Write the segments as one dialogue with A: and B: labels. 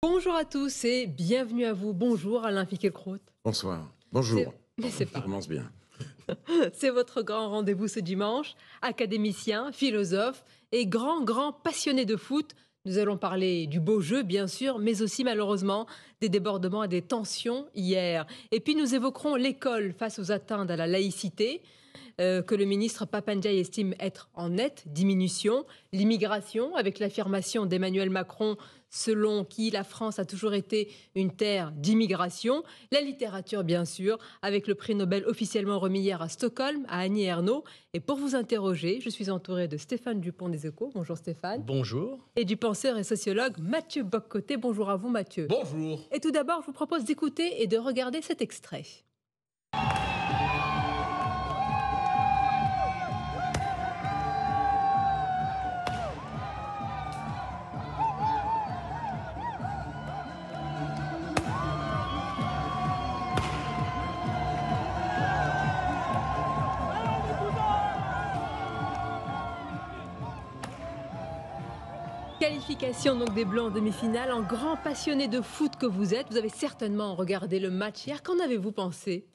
A: Bonjour à tous et bienvenue à vous. Bonjour Alain Finkielkraut.
B: Bonsoir. Bonjour.
A: Mais c'est
B: Ça
A: pas.
B: commence bien.
A: C'est votre grand rendez-vous ce dimanche. Académicien, philosophe et grand passionné de foot. Nous allons parler du beau jeu, bien sûr, mais aussi malheureusement des débordements et des tensions hier. Et puis nous évoquerons l'école face aux atteintes à la laïcité. Que le ministre Pap Ndiaye estime être en nette diminution, l'immigration avec l'affirmation d'Emmanuel Macron selon qui la France a toujours été une terre d'immigration, la littérature bien sûr, avec le prix Nobel officiellement remis hier à Stockholm, à Annie Ernaux. Et pour vous interroger, je suis entourée de Stéphane Dupont des Échos. Bonjour Stéphane.
C: Bonjour.
A: Et du penseur et sociologue Mathieu Boccoté. Bonjour à vous Mathieu.
C: Bonjour.
A: Et tout d'abord, je vous propose d'écouter et de regarder cet extrait. Qualification donc des Blancs en demi-finale. En grand passionné de foot que vous êtes, vous avez certainement regardé le match hier. Qu'en avez-vous pensé?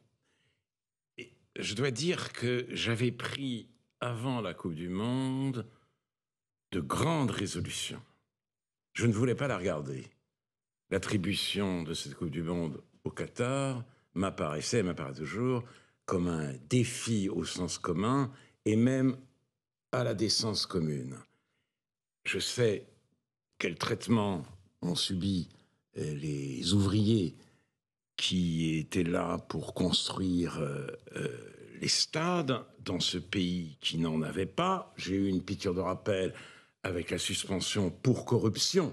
B: Je dois dire que j'avais pris, avant la Coupe du Monde, de grandes résolutions. Je ne voulais pas la regarder. L'attribution de cette Coupe du Monde au Qatar m'apparaît toujours, comme un défi au sens commun et même à la décence commune. Je sais quel traitement ont subi les ouvriers qui étaient là pour construire les stades dans ce pays qui n'en avait pas. J'ai eu une piqûre de rappel avec la suspension pour corruption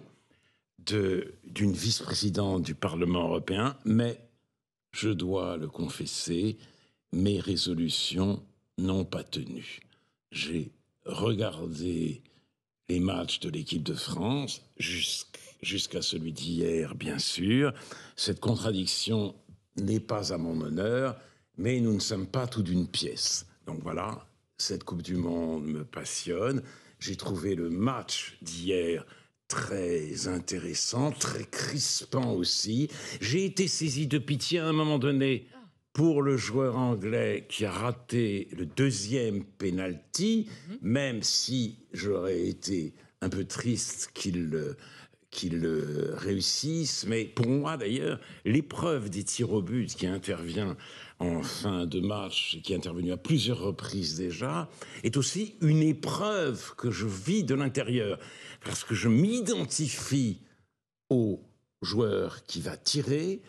B: d'une vice-présidente du Parlement européen, mais je dois le confesser, mes résolutions n'ont pas tenu. J'ai regardé les matchs de l'équipe de France, jusqu'à celui d'hier, bien sûr. Cette contradiction n'est pas à mon honneur, mais nous ne sommes pas tout d'une pièce. Donc voilà, cette Coupe du Monde me passionne. J'ai trouvé le match d'hier très intéressant, très crispant aussi. J'ai été saisi de pitié à un moment donné pour le joueur anglais qui a raté le deuxième penalty, même si j'aurais été un peu triste qu'il réussisse. Mais pour moi, d'ailleurs, l'épreuve des tirs au but qui intervient en fin de match, et qui est intervenue à plusieurs reprises déjà, est aussi une épreuve que je vis de l'intérieur, parce que je m'identifie au joueur qui va tirer.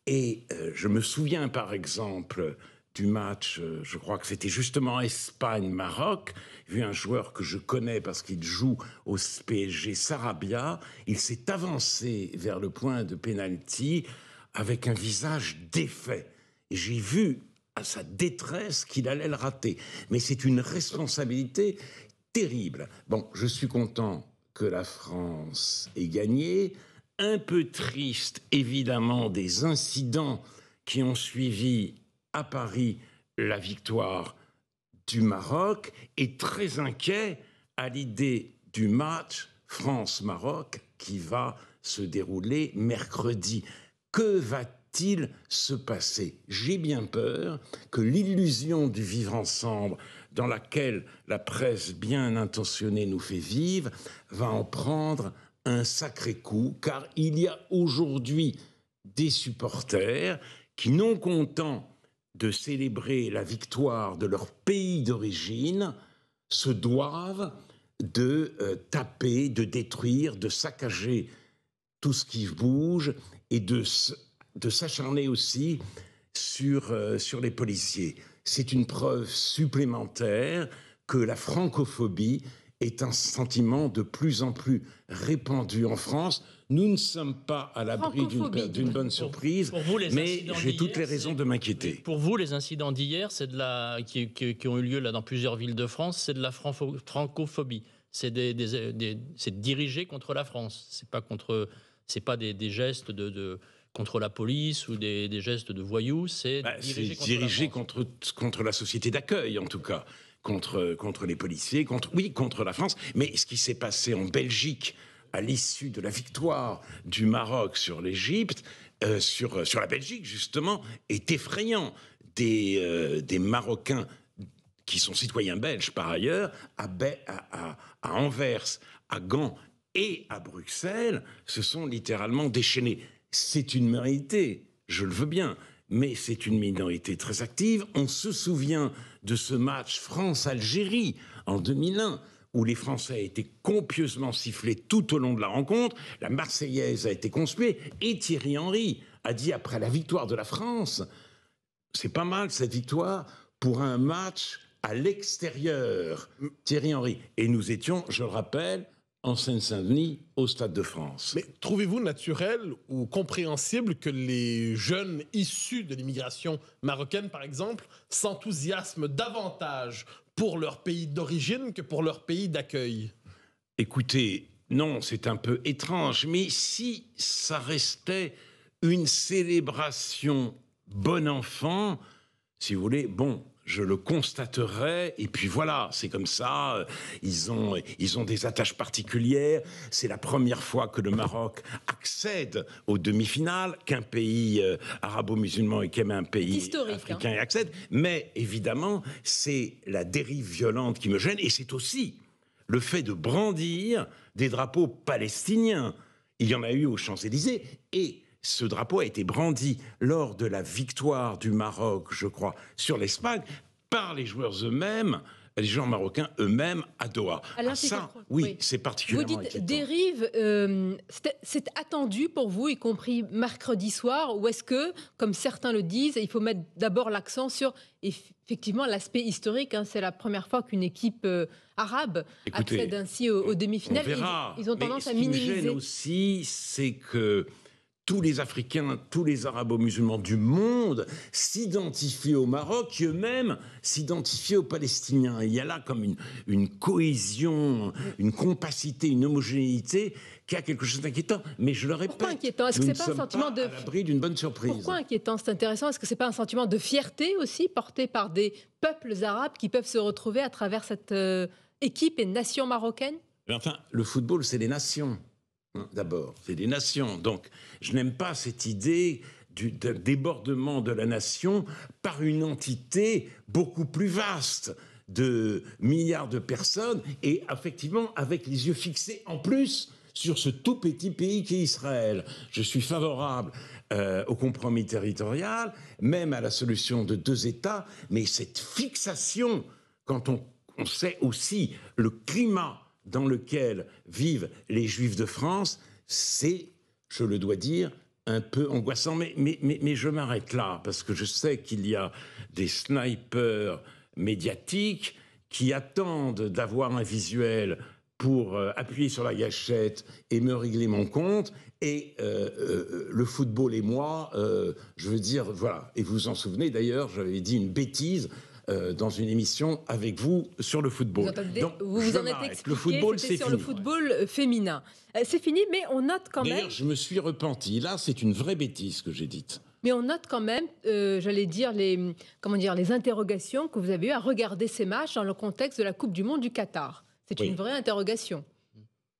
B: Et je me souviens, par exemple, du match, je crois que c'était justement Espagne-Maroc, vu un joueur que je connais parce qu'il joue au PSG Sarabia, il s'est avancé vers le point de pénalty avec un visage défait. Et j'ai vu à sa détresse qu'il allait le rater. Mais c'est une responsabilité terrible. Bon, je suis content que la France ait gagné. Un peu triste, évidemment, des incidents qui ont suivi à Paris la victoire du Maroc, et très inquiet à l'idée du match France-Maroc qui va se dérouler mercredi. Que va-t-il se passer? J'ai bien peur que l'illusion du vivre ensemble, dans laquelle la presse bien intentionnée nous fait vivre, va en prendre un sacré coup, car il y a aujourd'hui des supporters qui, non contents de célébrer la victoire de leur pays d'origine, se doivent de taper, de détruire, de saccager tout ce qui bouge et de s'acharner aussi sur les policiers. C'est une preuve supplémentaire que la francophobie est un sentiment de plus en plus répandu en France. Nous ne sommes pas à l'abri d'une bonne surprise, mais j'ai toutes les raisons de m'inquiéter.
C: Pour vous, les incidents d'hier, qui ont eu lieu là dans plusieurs villes de France, c'est de la francophobie. C'est dirigé contre la France. C'est pas des gestes contre la police ou des gestes de voyous. C'est dirigé
B: contre la société d'accueil, en tout cas. Contre les policiers, contre la France. Mais ce qui s'est passé en Belgique à l'issue de la victoire du Maroc sur l'Égypte, sur la Belgique justement, est effrayant. Des Marocains qui sont citoyens belges par ailleurs, à Anvers, à Gand et à Bruxelles, se sont littéralement déchaînés. C'est une minorité, je le veux bien, mais c'est une minorité très active. On se souvient de ce match France-Algérie en 2001, où les Français a été copieusement sifflés tout au long de la rencontre, la Marseillaise a été conspuée, et Thierry Henry a dit après la victoire de la France, c'est pas mal cette victoire pour un match à l'extérieur, Thierry Henry. Et nous étions, je le rappelle, en Seine-Saint-Denis, au Stade de France.
D: Mais trouvez-vous naturel ou compréhensible que les jeunes issus de l'immigration marocaine, par exemple, s'enthousiasment davantage pour leur pays d'origine que pour leur pays d'accueil?
B: Écoutez, non, c'est un peu étrange, mais si ça restait une célébration bon enfant, si vous voulez, bon, je le constaterai, et puis voilà, c'est comme ça, ils ont des attaches particulières, c'est la première fois que le Maroc accède aux demi-finales, qu'un pays arabo-musulman et qu'un un pays africain accède, mais évidemment, c'est la dérive violente qui me gêne, et c'est aussi le fait de brandir des drapeaux palestiniens. Il y en a eu aux Champs-Élysées, et ce drapeau a été brandi lors de la victoire du Maroc, je crois, sur l'Espagne, par les joueurs eux-mêmes, les joueurs marocains eux-mêmes à Doha.
A: Alors,
B: ça, oui, c'est particulièrement
A: inquiétant.
B: Vous dites
A: dérive, c'est attendu pour vous, y compris mercredi soir, ou est-ce que, comme certains le disent, il faut mettre d'abord l'accent sur effectivement l'aspect historique, c'est la première fois qu'une équipe arabe accède ainsi aux demi-finales. Ils ont tendance à minimiser.
B: Ce qui me gêne aussi, c'est que tous les Africains, tous les arabo-musulmans du monde s'identifient au Maroc, qui eux-mêmes s'identifient aux Palestiniens. Il y a là comme une cohésion, une compacité, une homogénéité qui a quelque chose d'inquiétant. Mais je le répète,
A: pourquoi inquiétant? Est-ce que c'est pas un sentiment
B: à l'abri d'une bonne surprise.
A: Pourquoi inquiétant? C'est intéressant. Est-ce que c'est pas un sentiment de fierté aussi porté par des peuples arabes qui peuvent se retrouver à travers cette équipe et nation marocaine?
B: Enfin, le football, c'est les nations. D'abord, c'est des nations. Donc, je n'aime pas cette idée d'un débordement de la nation par une entité beaucoup plus vaste de milliards de personnes et effectivement avec les yeux fixés en plus sur ce tout petit pays qu'est Israël. Je suis favorable au compromis territorial, même à la solution de deux États, mais cette fixation, quand on sait aussi le climat dans lequel vivent les Juifs de France, c'est, je le dois dire, un peu angoissant. Mais je m'arrête là, parce que je sais qu'il y a des snipers médiatiques qui attendent d'avoir un visuel pour appuyer sur la gâchette et me régler mon compte. Et le football et moi, je veux dire, voilà. Et vous vous en souvenez d'ailleurs, j'avais dit une bêtise dans une émission avec vous sur le football.
A: Vous vous en êtes expliqué,
B: le football, c'est
A: sur
B: fini.
A: le football féminin. C'est fini, mais on note quand même...
B: D'ailleurs, je me suis repenti. Là, c'est une vraie bêtise que j'ai dite.
A: Mais on note quand même, j'allais dire, les interrogations que vous avez eues à regarder ces matchs dans le contexte de la Coupe du Monde du Qatar. C'est une vraie interrogation.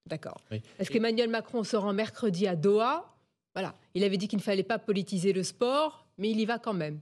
A: D'accord. Oui. Est-ce qu'Emmanuel Macron se rend mercredi à Doha? Voilà. Il avait dit qu'il ne fallait pas politiser le sport, mais il y va quand même.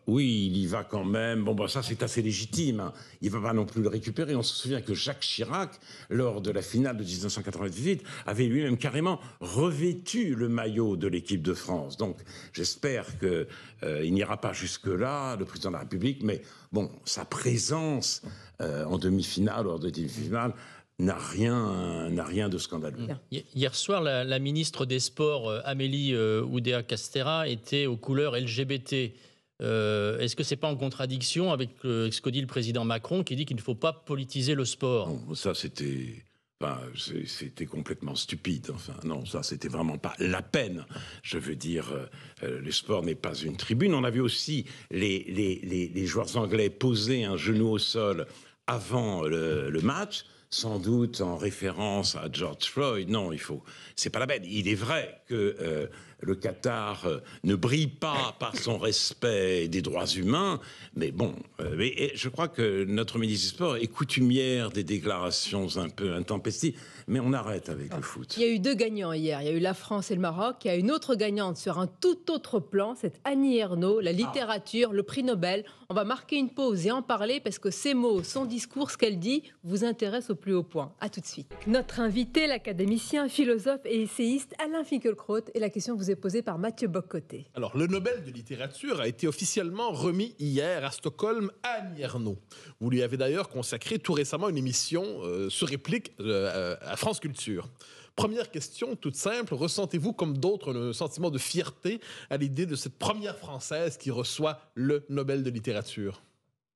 B: Oui, il y va quand même. Bon, ça, c'est assez légitime. Il ne va pas non plus le récupérer. On se souvient que Jacques Chirac, lors de la finale de 1998, avait lui-même carrément revêtu le maillot de l'équipe de France. Donc, j'espère qu'il n'ira pas jusque-là, le président de la République. Mais bon, sa présence en demi-finale, lors de demi-finale, n'a rien de scandaleux.
C: Hier soir, la ministre des Sports, Amélie Oudéa-Castéra, était aux couleurs LGBT. Est-ce que c'est pas en contradiction avec ce que dit le président Macron, qui dit qu'il ne faut pas politiser le sport?
B: Non, ça c'était complètement stupide. Enfin, non, ça c'était vraiment pas la peine. Je veux dire, le sport n'est pas une tribune. On avait aussi les joueurs anglais poser un genou au sol avant le match. sans doute en référence à George Floyd. Non, c'est pas la peine. Il est vrai que le Qatar ne brille pas par son respect des droits humains, mais bon, je crois que notre ministre du Sport est coutumière des déclarations un peu intempestives, mais on arrête avec le foot.
A: Il y a eu 2 gagnants hier, il y a eu la France et le Maroc, il y a une autre gagnante sur un tout autre plan, c'est Annie Ernaux, la littérature, le prix Nobel. On va marquer une pause et en parler parce que ses mots, son discours, ce qu'elle dit, vous intéresse au plus haut point. À tout de suite. Notre invité, l'académicien, philosophe et essayiste Alain Finkielkraut, et la question vous est posée par Mathieu Bock-Côté.
D: Alors, le Nobel de littérature a été officiellement remis hier à Stockholm à Annie Ernaux. Vous lui avez d'ailleurs consacré tout récemment une émission sur réplique à France Culture. Première question, toute simple. Ressentez-vous, comme d'autres, un sentiment de fierté à l'idée de cette première Française qui reçoit le Nobel de littérature?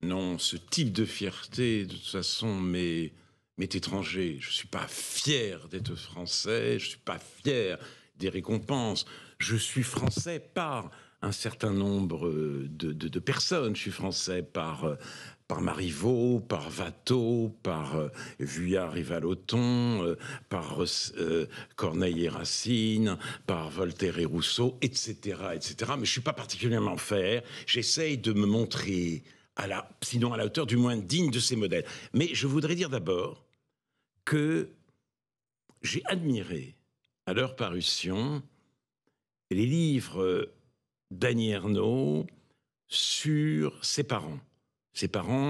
B: Non, ce type de fierté, de toute façon, m'est étranger. Je ne suis pas fier d'être français, je ne suis pas fier des récompenses. Je suis français par un certain nombre de personnes. Je suis français par Marivaux, par Watteau, par Vuillard et Vallotton, par Corneille et Racine, par Voltaire et Rousseau, etc., etc. Mais je ne suis pas particulièrement fier. J'essaye de me montrer, sinon à la hauteur, du moins digne de ces modèles. Mais je voudrais dire d'abord que j'ai admiré, à leur parution, les livres d'Annie Ernaux sur ses parents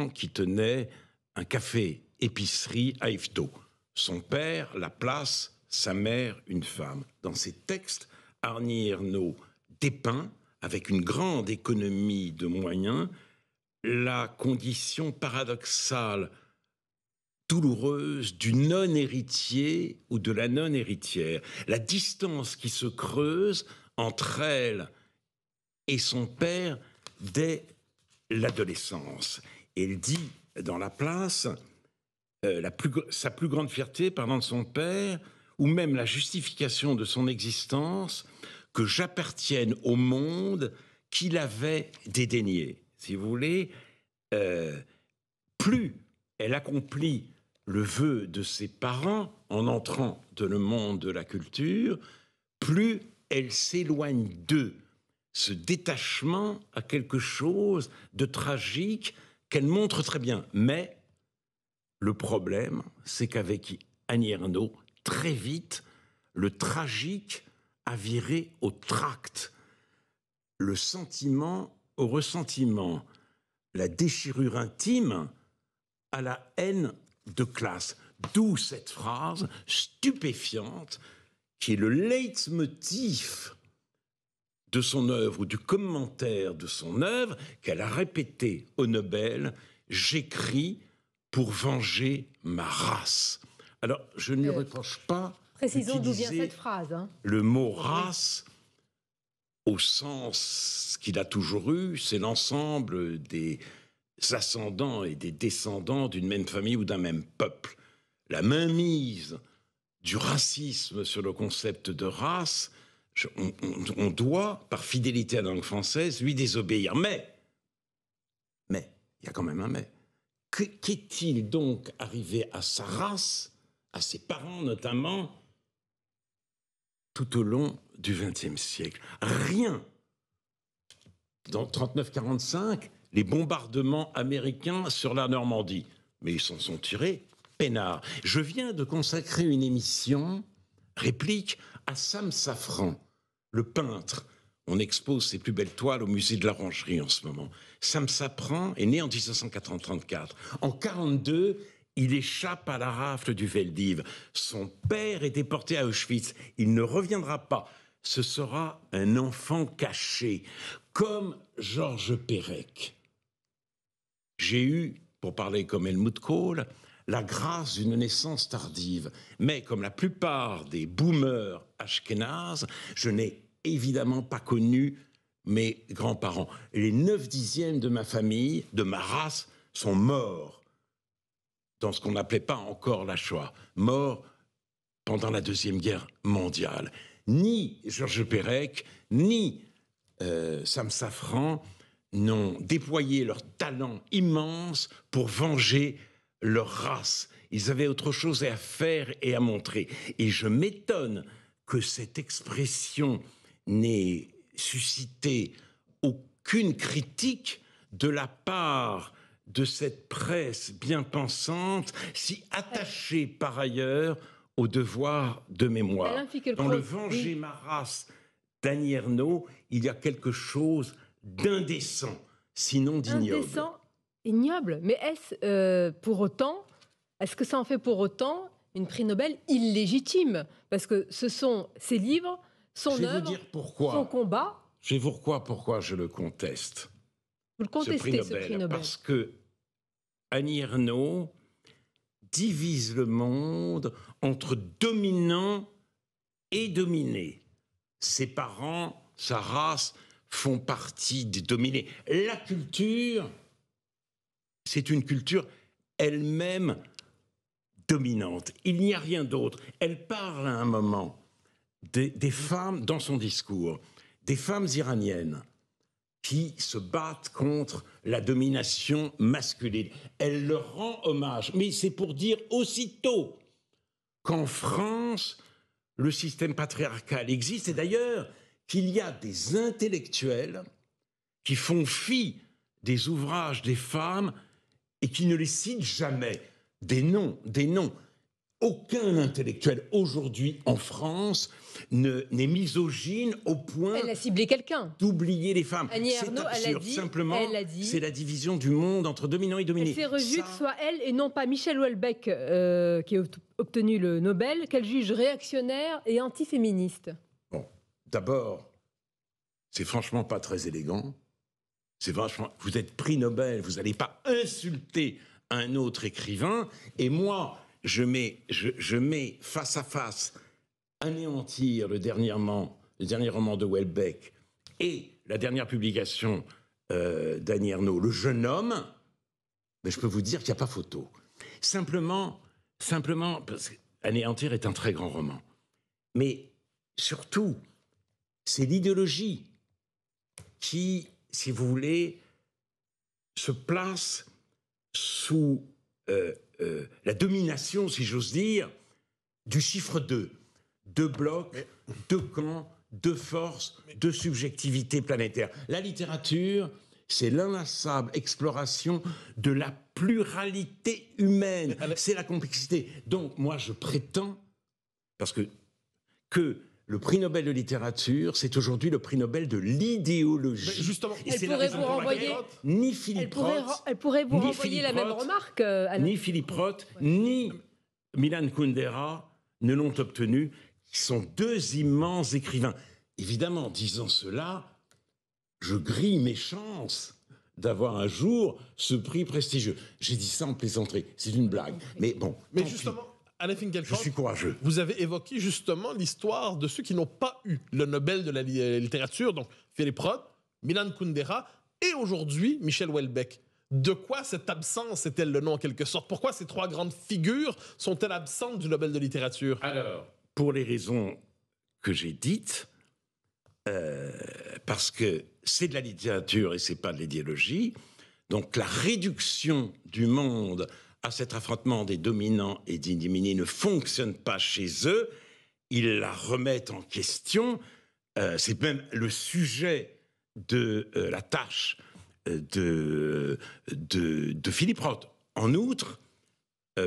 B: qui tenaient un café-épicerie à Yvetot. Son père, la place, sa mère, une femme. Dans ses textes, Annie Ernaux dépeint, avec une grande économie de moyens, la condition paradoxale, douloureuse du non-héritier ou de la non-héritière, la distance qui se creuse entre elle et son père dès l'adolescence. Elle dit dans la place sa plus grande fierté parlant de son père, ou même la justification de son existence, que j'appartienne au monde qu'il avait dédaigné. Si vous voulez, plus elle accomplit le vœu de ses parents en entrant dans le monde de la culture, plus elle s'éloigne d'eux. Ce détachement a quelque chose de tragique qu'elle montre très bien. Mais le problème, c'est qu'avec Annie Ernaux, très vite, le tragique a viré au tract. Le sentiment au ressentiment, la déchirure intime à la haine de classe. D'où cette phrase stupéfiante qui est le leitmotiv de son œuvre ou du commentaire de son œuvre qu'elle a répété au Nobel: j'écris pour venger ma race. Alors, je ne lui reproche pas.
A: Précisons d'où vient cette phrase.
B: Le mot race, au sens qu'il a toujours eu, c'est l'ensemble des ascendants et des descendants d'une même famille ou d'un même peuple. La mainmise du racisme sur le concept de race, on doit, par fidélité à la langue française, lui désobéir. Mais, il y a quand même un mais. Qu'est-il donc arrivé à sa race, à ses parents notamment, tout au long du XXe siècle? Rien. Dans 39-45, les bombardements américains sur la Normandie. Mais ils s'en sont tirés peinards. Je viens de consacrer une émission, réplique, à Sam Safran, le peintre. On expose ses plus belles toiles au musée de l'Orangerie en ce moment. Sam Safran est né en 1934. En 1942, il échappe à la rafle du Veldiv. Son père est déporté à Auschwitz. Il ne reviendra pas. Ce sera un enfant caché, comme Georges Perec. J'ai eu, pour parler comme Helmut Kohl, la grâce d'une naissance tardive. Mais comme la plupart des boomers ashkénazes, je n'ai évidemment pas connu mes grands-parents. Les 9/10 de ma famille, de ma race, sont morts dans ce qu'on n'appelait pas encore la Shoah, morts pendant la Deuxième Guerre mondiale. Ni Georges Perec, ni Sam Safran n'ont déployé leur talent immense pour venger leur race. Ils avaient autre chose à faire et à montrer. Et je m'étonne que cette expression n'ait suscité aucune critique de la part de cette presse bien pensante, si attachée par ailleurs au devoir de mémoire.
A: Alain Finkielkraut,
B: Dans le Venger ma race d'Annie Ernaux, il y a quelque chose d'indécent, sinon d'ignoble.
A: indécent, ignoble. Mais est-ce pour autant, est-ce que ça en fait pour autant une prix Nobel illégitime? Parce que ce sont ses livres, son
B: Je vais vous
A: œuvre,
B: dire pourquoi.
A: son combat.
B: Je vais vous dire pourquoi je le conteste.
A: Vous le contestez, ce prix Nobel.
B: Parce que Annie Ernaux divise le monde entre dominants et dominés. Ses parents, sa race font partie des dominés. La culture, c'est une culture elle-même dominante. Il n'y a rien d'autre. Elle parle à un moment des femmes dans son discours, des femmes iraniennes qui se battent contre la domination masculine. Elle leur rend hommage. Mais c'est pour dire aussitôt qu'en France, le système patriarcal existe. Et d'ailleurs, qu'il y a des intellectuels qui font fi des ouvrages des femmes et qui ne les citent jamais. Des noms. Aucun intellectuel aujourd'hui en France n'est misogyne au point
A: Elle a ciblé quelqu'un.
B: d'oublier les femmes.
A: Annie
B: C'est
A: Ernaux,
B: absurde. Simplement,
A: elle a dit,
B: c'est la division du monde entre dominants et dominés.
A: elle s'est revue
B: Ça,
A: que ce soit elle et non pas Michel Houellebecq qui a obtenu le Nobel, qu'elle juge réactionnaire et antiféministe.
B: Bon, d'abord, c'est franchement pas très élégant. C'est vachement. Vous êtes prix Nobel, vous n'allez pas insulter un autre écrivain. Et moi, je mets face à face anéantir le dernier roman de Houellebecq et la dernière publication d'Annie Ernaux, Le jeune homme. Mais je peux vous dire qu'il n'y a pas photo. Simplement, parce qu'Anéantir est un très grand roman. Mais surtout, c'est l'idéologie qui, si vous voulez, se place sous la domination, si j'ose dire, du chiffre 2. 2 blocs, 2 camps, 2 forces, 2 subjectivités planétaires. La littérature, c'est l'inlassable exploration de la pluralité humaine. C'est la complexité. Donc, moi, je prétends, parce que le prix Nobel de littérature, c'est aujourd'hui le prix Nobel de l'idéologie.
D: Justement,
B: et c'est la raison pour laquelle ni Philippe Roth,
A: Elle pourrait vous
B: ni
A: renvoyer
B: Philippe
A: la même
B: Roth,
A: remarque, Alain.
B: ni Philippe Roth, ni Milan Kundera ne l'ont obtenu. Ils sont 2 immenses écrivains. Évidemment, disant cela, je grille mes chances d'avoir un jour ce prix prestigieux. J'ai dit ça en plaisanterie, c'est une blague. Mais bon,
D: mais
B: tant
D: justement,
B: pis.
D: Alain
B: Je
D: Finkielkraut,
B: suis courageux.
D: vous avez évoqué justement l'histoire de ceux qui n'ont pas eu le Nobel de la littérature, donc Philippe Roth, Milan Kundera et aujourd'hui Michel Houellebecq. De quoi cette absence est-elle le nom en quelque sorte? Pourquoi ces 3 grandes figures sont-elles absentes du Nobel de littérature?
B: Alors, pour les raisons que j'ai dites, parce que c'est de la littérature et c'est pas de l'idéologie, donc la réduction du monde à cet affrontement des dominants et des dominés ne fonctionne pas chez eux. Ils la remettent en question. C'est même le sujet de la tâche de Philippe Roth. En outre,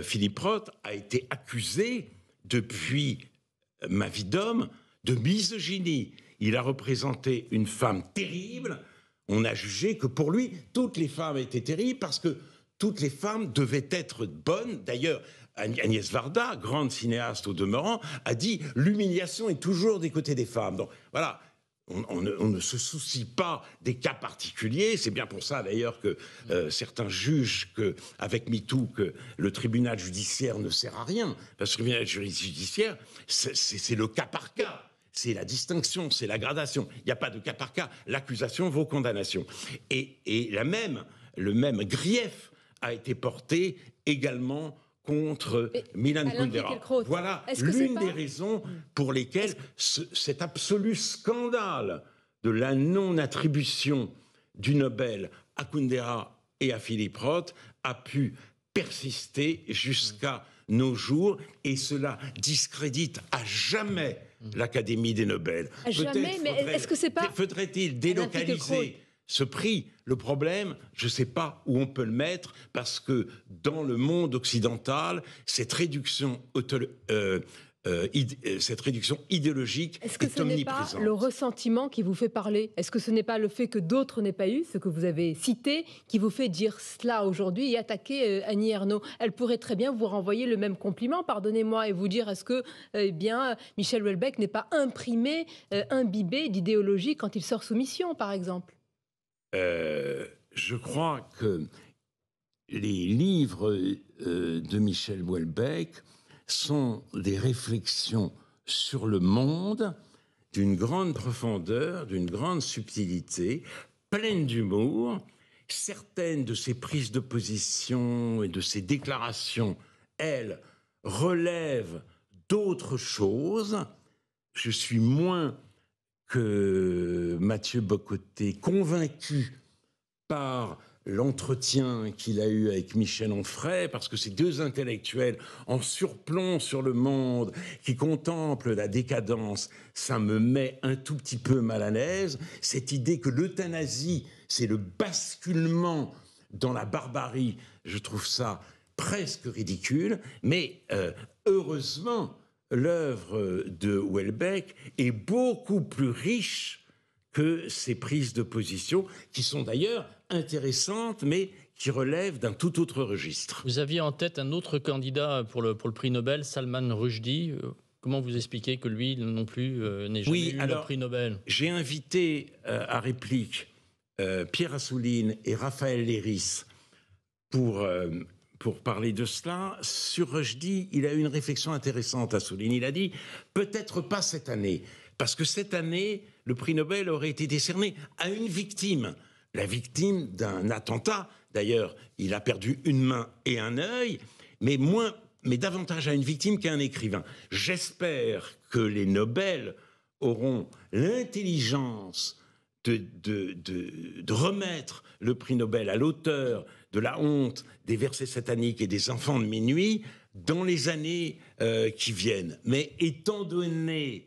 B: Philippe Roth a été accusé depuis Ma vie d'homme de misogynie. Il a représenté une femme terrible. On a jugé que pour lui, toutes les femmes étaient terribles parce que toutes les femmes devaient être bonnes. D'ailleurs, Agnès Varda, grande cinéaste au demeurant, a dit « l'humiliation est toujours des côtés des femmes ». Donc voilà, on ne se soucie pas des cas particuliers. C'est bien pour ça d'ailleurs que certains jugent qu'avec MeToo, que le tribunal judiciaire ne sert à rien. Parce que le tribunal judiciaire, c'est le cas par cas. C'est la distinction, c'est la gradation. Il n'y a pas de cas par cas. L'accusation vaut condamnation. Et le même grief a été porté également contre Milan Kundera. Voilà l'une des raisons pour lesquelles cet absolu scandale de la non-attribution du Nobel à Kundera et à Philippe Roth a pu persisté jusqu'à nos jours, et cela discrédite à jamais l'Académie des Nobel.
A: À jamais, mais est-ce que c'est pas...
B: Faudrait-il délocaliser ce prix? Le problème, je ne sais pas où on peut le mettre, parce que dans le monde occidental, cette réduction idéologique
A: est-ce que
B: est
A: ce n'est pas
B: omniprésente.
A: le ressentiment qui vous fait parler? Est-ce que ce n'est pas le fait que d'autres n'aient pas eu ce que vous avez cité qui vous fait dire cela aujourd'hui et attaquer Annie Ernaux? Elle pourrait très bien vous renvoyer le même compliment, pardonnez-moi, et vous dire est-ce que Michel Houellebecq n'est pas imbibé d'idéologie quand il sort sous mission, par exemple?
B: Je crois que les livres de Michel Houellebecq sont des réflexions sur le monde d'une grande profondeur, d'une grande subtilité, pleines d'humour. Certaines de ses prises de position et de ses déclarations, elles, relèvent d'autres choses. Je suis moins que Mathieu Bocoté convaincu par l'entretien qu'il a eu avec Michel Onfray, parce que ces deux intellectuels en surplomb sur le monde, qui contemplent la décadence, ça me met un tout petit peu mal à l'aise. Cette idée que l'euthanasie, c'est le basculement dans la barbarie, je trouve ça presque ridicule, mais heureusement, l'œuvre de Houellebecq est beaucoup plus riche que ces prises de position, qui sont d'ailleurs intéressantes, mais qui relèvent d'un tout autre registre.
C: Vous aviez en tête un autre candidat pour le prix Nobel, Salman Rushdie. Comment vous expliquez que lui non plus n'ait jamais eu le prix Nobel?
B: J'ai invité à réplique Pierre Assouline et Raphaël Léris pour parler de cela. Sur Rushdie, il a eu une réflexion intéressante, Assouline. Il a dit, peut-être pas cette année, parce que cette année, le prix Nobel aurait été décerné à une victime, la victime d'un attentat. D'ailleurs, il a perdu une main et un œil, mais davantage à une victime qu'à un écrivain. J'espère que les Nobel auront l'intelligence de remettre le prix Nobel à l'auteur de La honte, des versets sataniques et des enfants de minuit dans les années qui viennent. Mais étant donné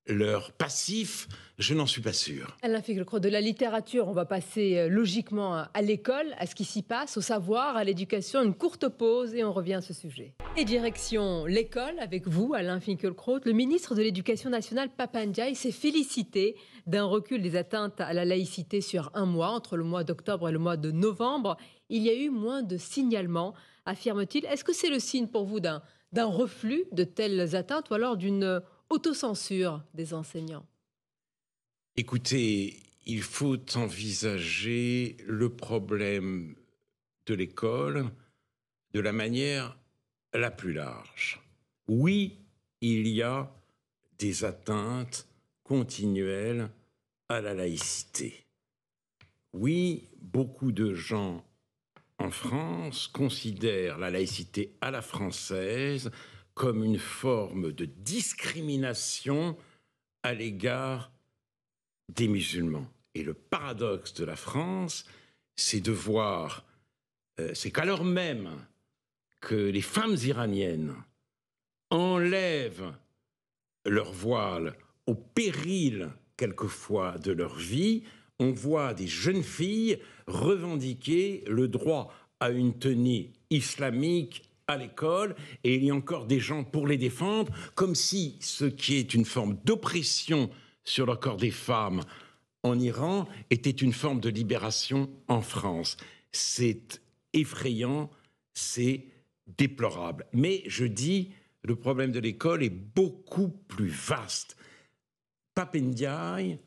B: leur passif, je n'en suis pas sûr.
A: Alain Finkielkraut, de la littérature, on va passer logiquement à l'école, à ce qui s'y passe, au savoir, à l'éducation. Une courte pause et on revient à ce sujet. Et direction l'école avec vous, Alain Finkielkraut. Le ministre de l'Éducation nationale, Pap Ndiaye, s'est félicité d'un recul des atteintes à la laïcité sur un mois, entre le mois d'octobre et le mois de novembre. Il y a eu moins de signalements, affirme-t-il. Est-ce que c'est le signe pour vous d'un reflux de telles atteintes ou alors d'une autocensure des enseignants?
B: Écoutez, il faut envisager le problème de l'école de la manière la plus large. Oui, il y a des atteintes continuelles à la laïcité. Oui, beaucoup de gens en France considèrent la laïcité à la française comme une forme de discrimination à l'égard des musulmans. Et le paradoxe de la France, c'est de voir, c'est qu'alors même que les femmes iraniennes enlèvent leur voile au péril quelquefois de leur vie, on voit des jeunes filles revendiquer le droit à une tenue islamique à l'école, et il y a encore des gens pour les défendre, comme si ce qui est une forme d'oppression sur le corps des femmes en Iran était une forme de libération en France. C'est effrayant, c'est déplorable. Mais je dis, le problème de l'école est beaucoup plus vaste. Pap Ndiaye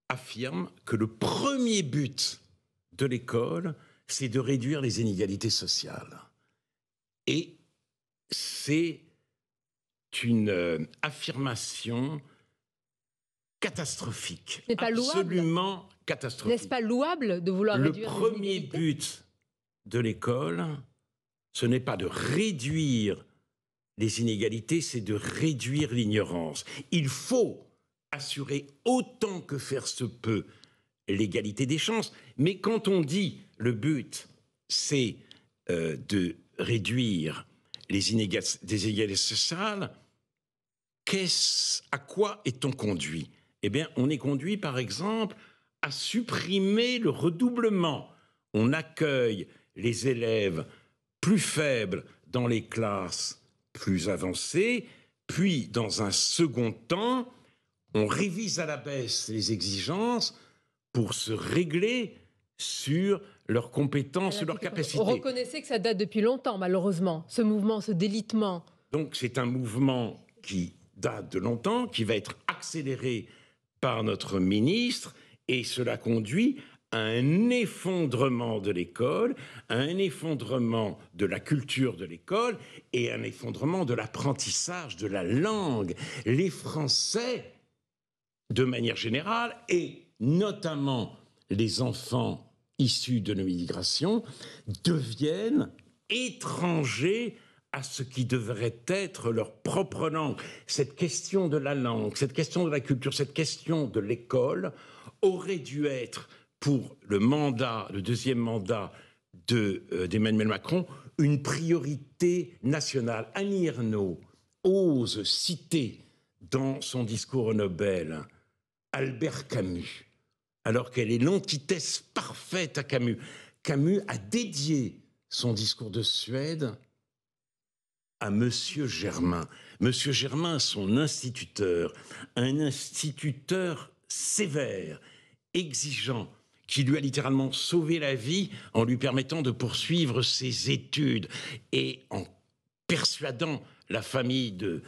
B: affirme que le premier but de l'école, c'est de réduire les inégalités sociales. Et c'est une affirmation catastrophique.
A: N'est pas
B: absolument
A: louable.
B: Catastrophique.
A: N'est-ce pas louable de vouloir réduire les inégalités ?
B: Le premier but de l'école, ce n'est pas de réduire les inégalités, c'est de réduire l'ignorance. Il faut assurer autant que faire se peut l'égalité des chances. Mais quand on dit le but, c'est de réduire des inégalités sociales. À quoi est-on conduit? Eh bien, on est conduit, par exemple, à supprimer le redoublement. On accueille les élèves plus faibles dans les classes plus avancées, puis, dans un second temps, on révise à la baisse les exigences pour se régler sur leurs compétences, sur leurs capacités.
A: Vous reconnaissez que ça date depuis longtemps, malheureusement, ce mouvement, ce délitement.
B: Donc c'est un mouvement qui date de longtemps, qui va être accéléré par notre ministre, et cela conduit à un effondrement de l'école, à un effondrement de la culture de l'école et un effondrement de l'apprentissage de la langue. Les Français, de manière générale, et notamment les enfants issus de l'immigration, deviennent étrangers à ce qui devrait être leur propre langue. Cette question de la langue, cette question de la culture, cette question de l'école aurait dû être, pour le deuxième mandat d'Emmanuel Macron, une priorité nationale. Annie Ernaux ose citer dans son discours au Nobel Albert Camus, alors qu'elle est l'antithèse parfaite à Camus. Camus a dédié son discours de Suède à Monsieur Germain. Monsieur Germain, son instituteur, un instituteur sévère, exigeant, qui lui a littéralement sauvé la vie en lui permettant de poursuivre ses études et en persuadant la famille de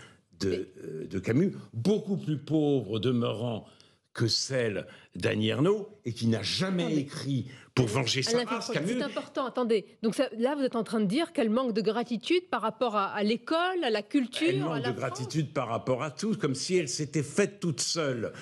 B: Camus, beaucoup plus pauvre demeurant que celle d'Annie Ernaux, et qui n'a jamais écrit pour venger sa race. Camus.
A: C'est important, attendez. Donc là, vous êtes en train de dire qu'elle manque de gratitude par rapport à l'école, à la culture,
B: elle manque de gratitude par rapport à tout, comme si elle s'était faite toute seule.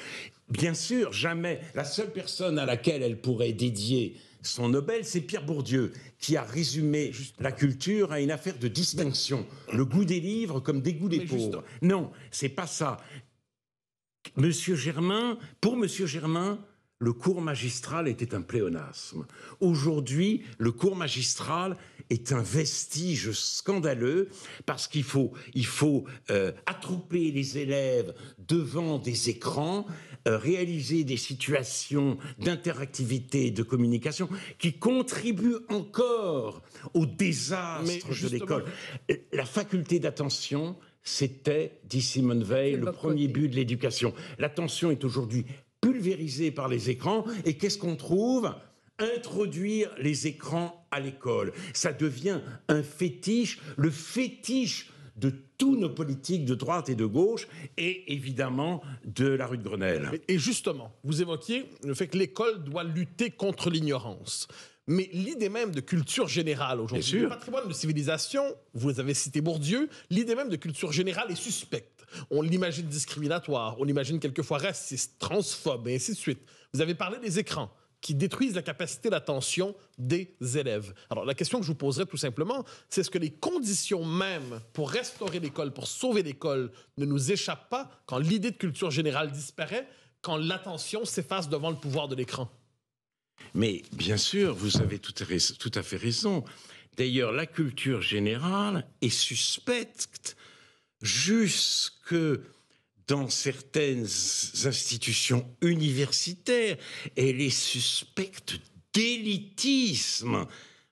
B: Bien sûr, jamais. La seule personne à laquelle elle pourrait dédier son Nobel, c'est Pierre Bourdieu, qui a résumé la culture à une affaire de distinction. Le goût des livres comme des goûts des pauvres. Non, c'est pas ça. Pour Monsieur Germain, le cours magistral était un pléonasme. Aujourd'hui, le cours magistral est un vestige scandaleux parce qu'il faut attrouper les élèves devant des écrans, réaliser des situations d'interactivité, de communication qui contribuent encore au désastre de l'école. La faculté d'attention, c'était, dit Simone Veil, le premier but de l'éducation. L'attention est aujourd'hui pulvérisée par les écrans. Et qu'est-ce qu'on trouve? Introduire les écrans à l'école. Ça devient un fétiche, le fétiche de tous nos politiques de droite et de gauche, et évidemment de la rue de Grenelle.
D: Et justement, vous évoquiez le fait que l'école doit lutter contre l'ignorance. Mais l'idée même de culture générale aujourd'hui, le patrimoine de civilisation, vous avez cité Bourdieu, l'idée même de culture générale est suspecte. On l'imagine discriminatoire, on l'imagine quelquefois raciste, transphobe, et ainsi de suite. Vous avez parlé des écrans qui détruisent la capacité d'attention des élèves. Alors la question que je vous poserai tout simplement, c'est est-ce que les conditions mêmes pour restaurer l'école, pour sauver l'école, ne nous échappent pas quand l'idée de culture générale disparaît, quand l'attention s'efface devant le pouvoir de l'écran?
B: Mais bien sûr, vous avez tout à fait raison. D'ailleurs, la culture générale est suspecte jusque dans certaines institutions universitaires. Elle est suspecte d'élitisme.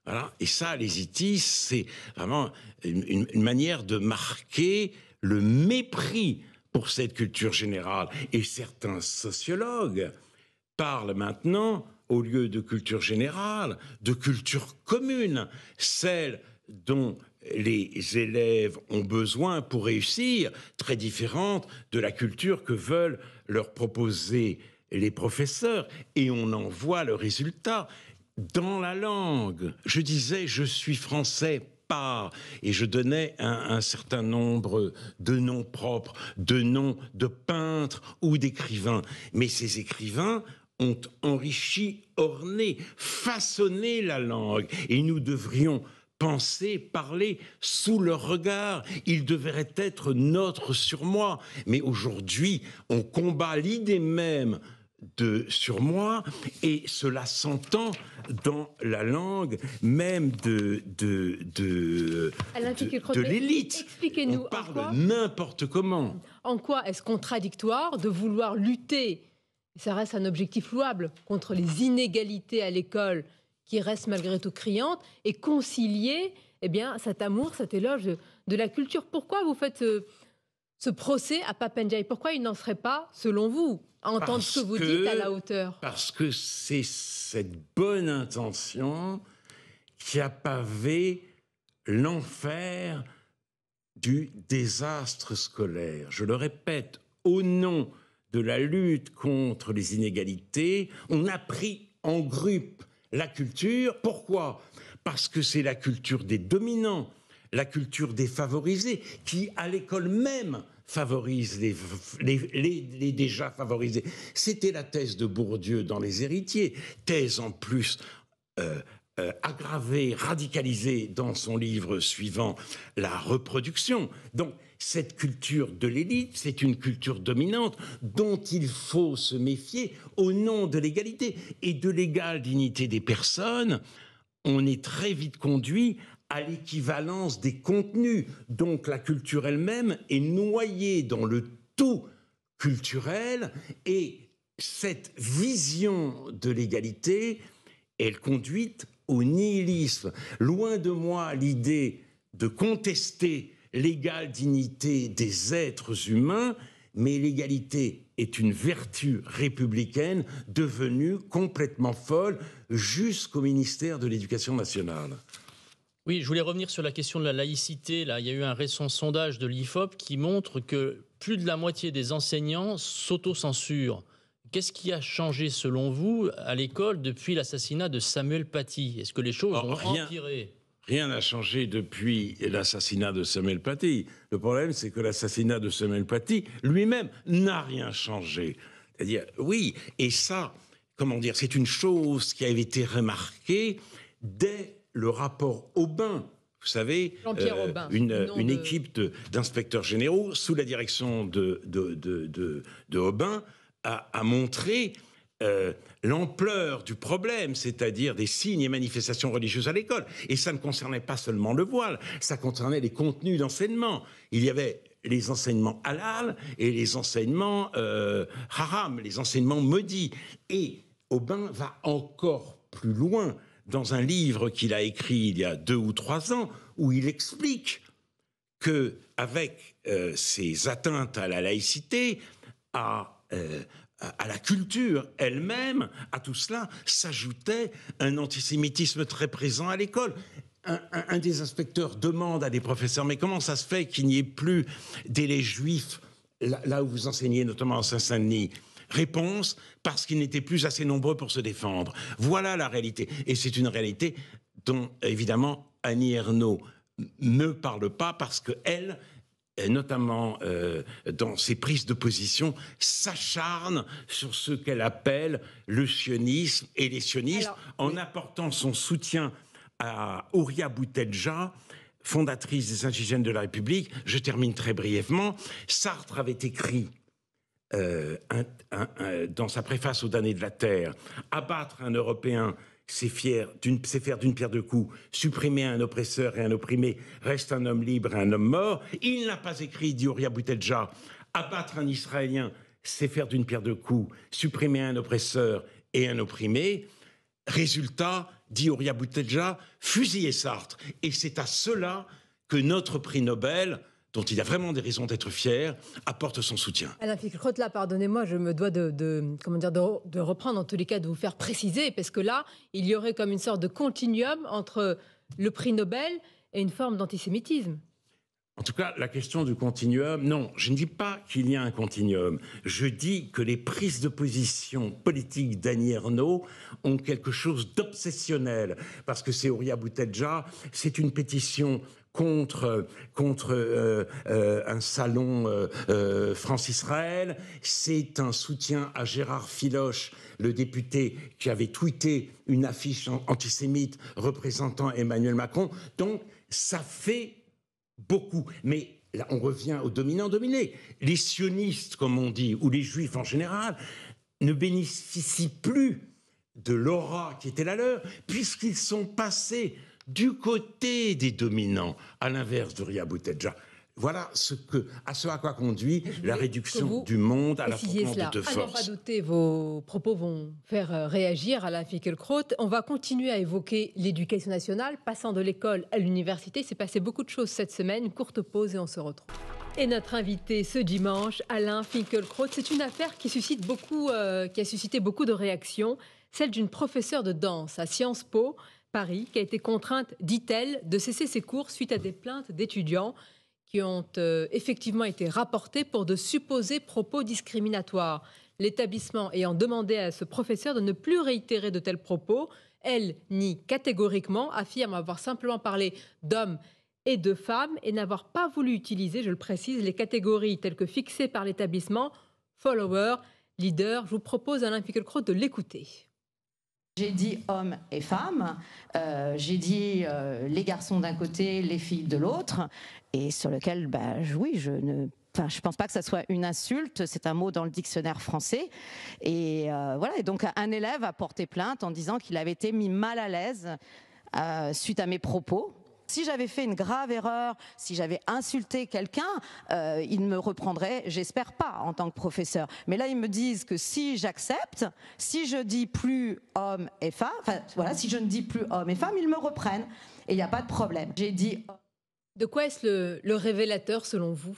B: Voilà. Et ça, l'élitisme, c'est vraiment une manière de marquer le mépris pour cette culture générale. Et certains sociologues parlent maintenant, au lieu de culture générale, de culture commune, celle dont les élèves ont besoin pour réussir, très différente de la culture que veulent leur proposer les professeurs. Et on en voit le résultat dans la langue. Je disais, je suis français par, et je donnais un certain nombre de noms propres, de noms de peintres ou d'écrivains. Mais ces écrivains ont enrichi, orné, façonné la langue. Et nous devrions penser, parler sous leur regard. Ils devraient être notre surmoi. Mais aujourd'hui, on combat l'idée même sur moi, et cela s'entend dans la langue même de l'élite.
A: Expliquez-nous,
B: on parle n'importe comment.
A: En quoi est-ce contradictoire de vouloir lutter, ça reste un objectif louable, contre les inégalités à l'école qui restent malgré tout criantes, et concilier cet amour, cet éloge de la culture? Pourquoi vous faites ce procès à Pap Ndiaye? Pourquoi il n'en serait pas, selon vous, à entendre ce que vous dites, à la hauteur?
B: Parce que c'est cette bonne intention qui a pavé l'enfer du désastre scolaire. Je le répète, au nom de la lutte contre les inégalités, on a pris en grippe la culture. Pourquoi? Parce que c'est la culture des dominants, la culture des favorisés, qui, à l'école même, favorise les déjà favorisés. C'était la thèse de Bourdieu dans Les Héritiers, thèse en plus aggravée, radicalisée dans son livre suivant, La reproduction. Donc, cette culture de l'élite, c'est une culture dominante dont il faut se méfier au nom de l'égalité et de l'égale dignité des personnes. On est très vite conduit à l'équivalence des contenus. Donc la culture elle-même est noyée dans le tout culturel, et cette vision de l'égalité, elle conduit au nihilisme. Loin de moi l'idée de contester l'égale dignité des êtres humains, mais l'égalité est une vertu républicaine devenue complètement folle jusqu'au ministère de l'Éducation nationale.
C: Oui, je voulais revenir sur la question de la laïcité. Là, il y a eu un récent sondage de l'IFOP qui montre que plus de la moitié des enseignants s'autocensurent. Qu'est-ce qui a changé, selon vous, à l'école depuis l'assassinat de Samuel Paty? Est-ce que les choses ont empiré?
B: Rien n'a changé depuis l'assassinat de Samuel Paty. Le problème, c'est que l'assassinat de Samuel Paty lui-même n'a rien changé. C'est-à-dire, oui, et ça, comment dire, c'est une chose qui avait été remarquée dès le rapport Aubin. Vous savez, une équipe d'inspecteurs généraux sous la direction de Aubin a montré l'ampleur du problème, c'est-à-dire des signes et manifestations religieuses à l'école. Et ça ne concernait pas seulement le voile, ça concernait les contenus d'enseignement. Il y avait les enseignements halal et les enseignements haram, les enseignements maudits. Et Aubin va encore plus loin dans un livre qu'il a écrit il y a 2 ou 3 ans, où il explique qu'avec ces atteintes à la laïcité, à la culture elle-même, à tout cela, s'ajoutait un antisémitisme très présent à l'école. Un des inspecteurs demande à des professeurs, mais comment ça se fait qu'il n'y ait plus d'élèves juifs là où vous enseignez, notamment à Saint-Denis? Réponse, parce qu'ils n'étaient plus assez nombreux pour se défendre. Voilà la réalité. Et c'est une réalité dont, évidemment, Annie Ernaux ne parle pas, parce qu'elle, notamment dans ses prises de position, s'acharne sur ce qu'elle appelle le sionisme et les sionistes, en apportant son soutien à Houria Boutelja, fondatrice des Indigènes de la République. Je termine très brièvement. Sartre avait écrit dans sa préface aux damnés de la terre, abattre un Européen, c'est faire d'une pierre deux coups, supprimer un oppresseur et un opprimé, reste un homme libre et un homme mort. Il n'a pas écrit, dit Houria Boutelja, abattre un Israélien, c'est faire d'une pierre deux coups, supprimer un oppresseur et un opprimé. Résultat, dit Houria Boutelja, fusiller Sartre. Et c'est à cela que notre prix Nobel, dont il a vraiment des raisons d'être fier, apporte son soutien.
A: Alain Finkielkraut, pardonnez-moi, je me dois de reprendre, en tous les cas, de vous faire préciser, parce que là, il y aurait comme une sorte de continuum entre le prix Nobel et une forme d'antisémitisme.
B: En tout cas, la question du continuum, non, je ne dis pas qu'il y a un continuum. Je dis que les prises de position politiques d'Annie Ernaux ont quelque chose d'obsessionnel, parce que c'est Houria Boutelja, c'est une pétition contre un salon France-Israël, c'est un soutien à Gérard Filoche, le député qui avait tweeté une affiche antisémite représentant Emmanuel Macron. Donc, ça fait beaucoup. Mais là, on revient aux dominants-dominés. Les sionistes, comme on dit, ou les juifs en général, ne bénéficient plus de l'aura qui était la leur, puisqu'ils sont passés du côté des dominants, à l'inverse de Ria Boutedja. Voilà à quoi conduit la réduction du monde à l'affrontement de deux forces.
A: À n'en pas douter, vos propos vont faire réagir Alain Finkielkraut. On va continuer à évoquer l'éducation nationale, passant de l'école à l'université. Il s'est passé beaucoup de choses cette semaine. Une courte pause et on se retrouve. Et notre invité ce dimanche, Alain Finkielkraut, c'est une affaire qui a suscité beaucoup de réactions. Celle d'une professeure de danse à Sciences Po, Paris, qui a été contrainte, dit-elle, de cesser ses cours suite à des plaintes d'étudiants qui ont effectivement été rapportés pour de supposés propos discriminatoires. L'établissement ayant demandé à ce professeur de ne plus réitérer de tels propos, elle nie catégoriquement, affirme avoir simplement parlé d'hommes et de femmes et n'avoir pas voulu utiliser, je le précise, les catégories telles que fixées par l'établissement, follower, leader. Je vous propose, Alain Finkielkraut, de l'écouter.
E: J'ai dit hommes et femmes, j'ai dit les garçons d'un côté, les filles de l'autre, et sur lequel, oui, je ne pense pas que ça soit une insulte, c'est un mot dans le dictionnaire français. Et voilà, et donc un élève a porté plainte en disant qu'il avait été mis mal à l'aise suite à mes propos. Si j'avais fait une grave erreur, si j'avais insulté quelqu'un, ils me reprendraient, j'espère pas, en tant que professeur. Mais là, ils me disent que si j'accepte, si je dis plus homme et femme, si je ne dis plus homme et femme, ils me reprennent. Et il n'y a pas de problème. J'ai dit...
A: De quoi est-ce le révélateur, selon vous ?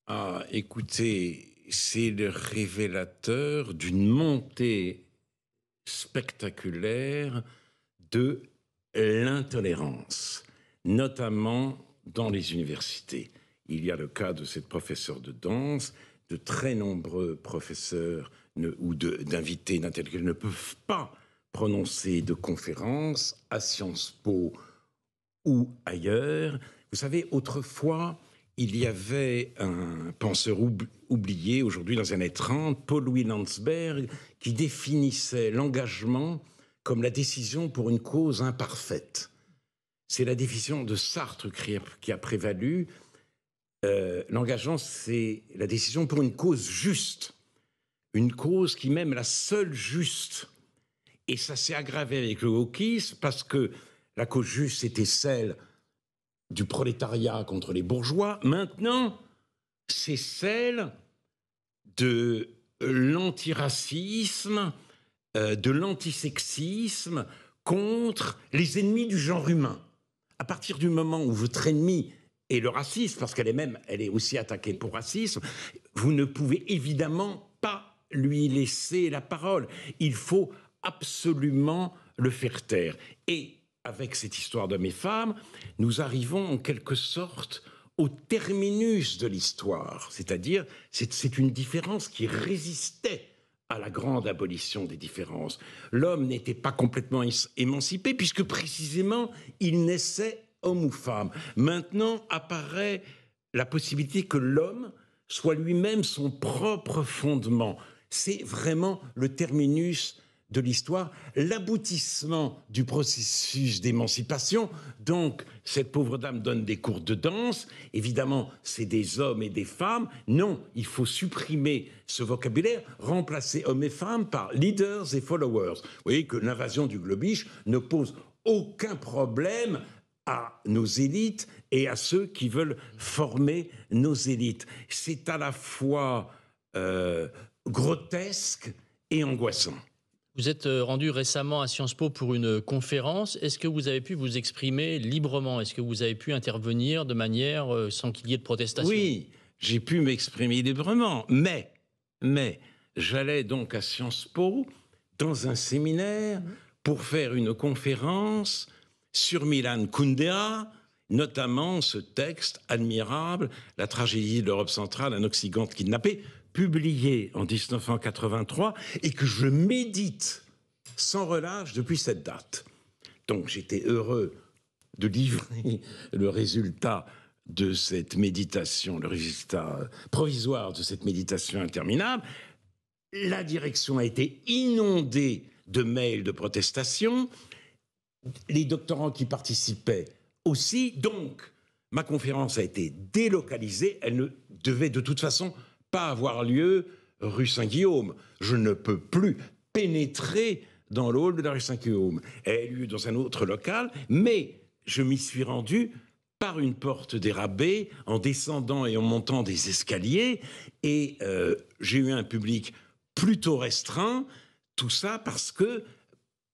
B: Ah, écoutez, c'est le révélateur d'une montée spectaculaire de l'intolérance, notamment dans les universités. Il y a le cas de cette professeure de danse, de très nombreux professeurs ou d'invités d'intellectuels ne peuvent pas prononcer de conférences à Sciences Po ou ailleurs. Vous savez, autrefois, il y avait un penseur oublié, aujourd'hui dans les années 30, Paul-Louis Landsberg, qui définissait l'engagement comme la décision pour une cause imparfaite. C'est la définition de Sartre qui a prévalu. L'engagement, c'est la décision pour une cause juste. Une cause qui même la seule juste. Et ça s'est aggravé avec le wokisme parce que la cause juste, c'était celle du prolétariat contre les bourgeois. Maintenant, c'est celle de l'antiracisme, de l'antisexisme contre les ennemis du genre humain. À partir du moment où votre ennemi est le racisme, parce qu'elle est aussi attaquée pour racisme, vous ne pouvez évidemment pas lui laisser la parole. Il faut absolument le faire taire. Et avec cette histoire d'hommes et femmes, nous arrivons en quelque sorte au terminus de l'histoire. C'est-à-dire, c'est une différence qui résistait à la grande abolition des différences. L'homme n'était pas complètement émancipé, puisque précisément, il naissait homme ou femme. Maintenant apparaît la possibilité que l'homme soit lui-même son propre fondement. C'est vraiment le terminus de l'histoire, l'aboutissement du processus d'émancipation. Donc, cette pauvre dame donne des cours de danse. Évidemment, c'est des hommes et des femmes. Non, il faut supprimer ce vocabulaire, remplacer hommes et femmes par leaders et followers. Vous voyez que l'invasion du globish ne pose aucun problème à nos élites et à ceux qui veulent former nos élites. C'est à la fois grotesque et angoissant.
C: Vous êtes rendu récemment à Sciences Po pour une conférence. Est-ce que vous avez pu vous exprimer librement ? Est-ce que vous avez pu intervenir de manière sans qu'il y ait de protestation ?
B: Oui, j'ai pu m'exprimer librement, mais j'allais donc à Sciences Po dans un séminaire pour faire une conférence sur Milan Kundera, notamment ce texte admirable, La tragédie de l'Europe centrale, un Occident kidnappé, publié en 1983 et que je médite sans relâche depuis cette date. Donc j'étais heureux de livrer le résultat de cette méditation, le résultat provisoire de cette méditation interminable. La direction a été inondée de mails de protestation, les doctorants qui participaient aussi, donc ma conférence a été délocalisée, elle ne devait de toute façon pas avoir lieu rue Saint-Guillaume. Je ne peux plus pénétrer dans le hall de la rue Saint-Guillaume. Elle a eu lieu dans un autre local, mais je m'y suis rendu par une porte dérabée, en descendant et en montant des escaliers, et j'ai eu un public plutôt restreint, tout ça parce que,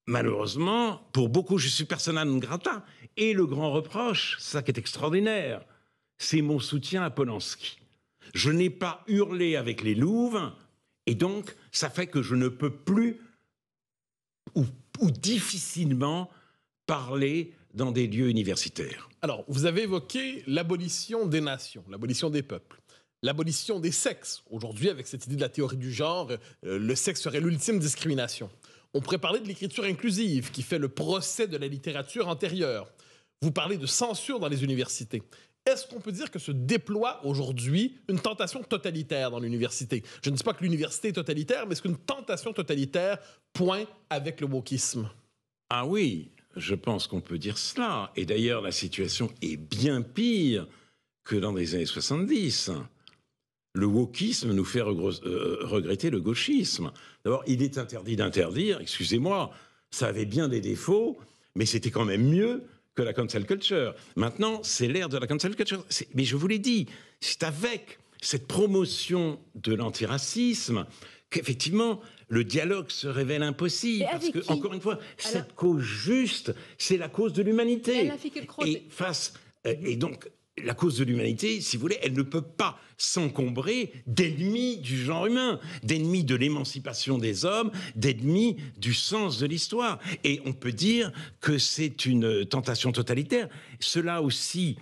B: malheureusement, pour beaucoup, je suis persona non grata, et le grand reproche, ça qui est extraordinaire, c'est mon soutien à Polanski. Je n'ai pas hurlé avec les louves, et donc, ça fait que je ne peux plus, ou difficilement, parler dans des lieux universitaires.
D: Alors, vous avez évoqué l'abolition des nations, l'abolition des peuples, l'abolition des sexes. Aujourd'hui, avec cette idée de la théorie du genre, le sexe serait l'ultime discrimination. On pourrait parler de l'écriture inclusive, qui fait le procès de la littérature antérieure. Vous parlez de censure dans les universités. Est-ce qu'on peut dire que se déploie aujourd'hui une tentation totalitaire dans l'université? Je ne dis pas que l'université est totalitaire, mais est-ce qu'une tentation totalitaire pointe avec le wokisme?
B: Ah oui, je pense qu'on peut dire cela. Et d'ailleurs, la situation est bien pire que dans les années 70. Le wokisme nous fait regretter le gauchisme. D'abord, il est interdit d'interdire, excusez-moi, ça avait bien des défauts, mais c'était quand même mieux que la cancel culture. Maintenant, c'est l'ère de la cancel culture. Mais je vous l'ai dit, c'est avec cette promotion de l'antiracisme qu'effectivement, le dialogue se révèle impossible. Parce que, encore une fois, cette cause juste, c'est la cause de l'humanité. Et donc, la cause de l'humanité, si vous voulez, elle ne peut pas s'encombrer d'ennemis du genre humain, d'ennemis de l'émancipation des hommes, d'ennemis du sens de l'histoire. Et on peut dire que c'est une tentation totalitaire. Cela aussi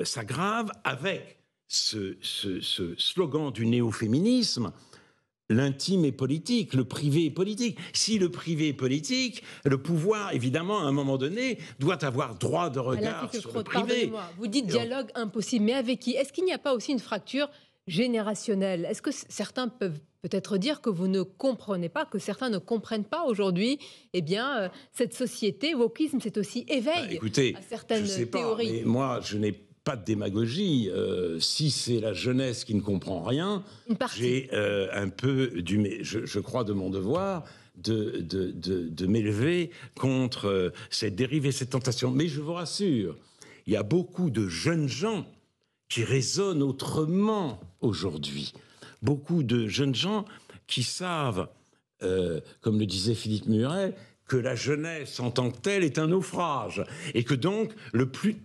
B: s'aggrave avec ce slogan du néo-féminisme. L'intime est politique, le privé est politique. Si le privé est politique, le pouvoir, évidemment, à un moment donné, doit avoir droit de regard sur le privé.
A: Vous dites dialogue impossible, mais avec qui? Est-ce qu'il n'y a pas aussi une fracture générationnelle? Est-ce que certains peuvent peut-être dire que vous ne comprenez pas, que certains ne comprennent pas aujourd'hui, eh bien, cette société, wokisme, c'est aussi éveil à certaines théories.
B: Mais moi, je n'ai pas de démagogie. Si c'est la jeunesse qui ne comprend rien, j'ai un peu je crois de mon devoir de m'élever contre cette dérive et cette tentation. Mais je vous rassure, il y a beaucoup de jeunes gens qui raisonnent autrement aujourd'hui. Beaucoup de jeunes gens qui savent, comme le disait Philippe Muret, que la jeunesse en tant que telle est un naufrage et que donc le plus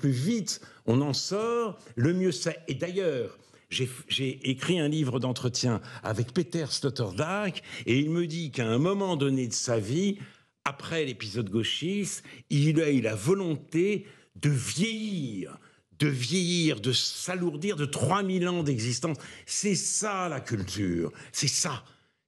B: vite on en sort, le mieux c'est. Et d'ailleurs, j'ai écrit un livre d'entretien avec Peter Sloterdijk et il me dit qu'à un moment donné de sa vie, après l'épisode gauchiste, il a eu la volonté de vieillir, de s'alourdir de 3000 ans d'existence. C'est ça la culture, c'est ça.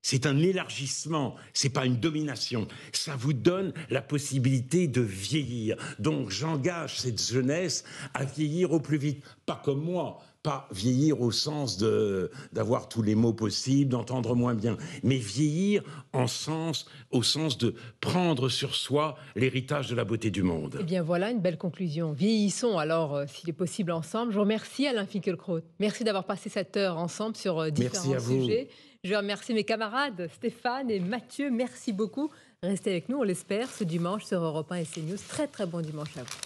B: C'est un élargissement, c'est pas une domination. Ça vous donne la possibilité de vieillir. Donc j'engage cette jeunesse à vieillir au plus vite. Pas comme moi, pas vieillir au sens d'avoir tous les mots possibles, d'entendre moins bien, mais vieillir au sens de prendre sur soi l'héritage de la beauté du monde.
A: Eh bien voilà une belle conclusion. Vieillissons alors, s'il est possible, ensemble. Je vous remercie Alain Finkielkraut. Merci d'avoir passé cette heure ensemble sur différents sujets. Je remercie mes camarades Stéphane et Mathieu. Merci beaucoup. Restez avec nous, on l'espère, ce dimanche sur Europe 1 et CNews. Très très bon dimanche à vous.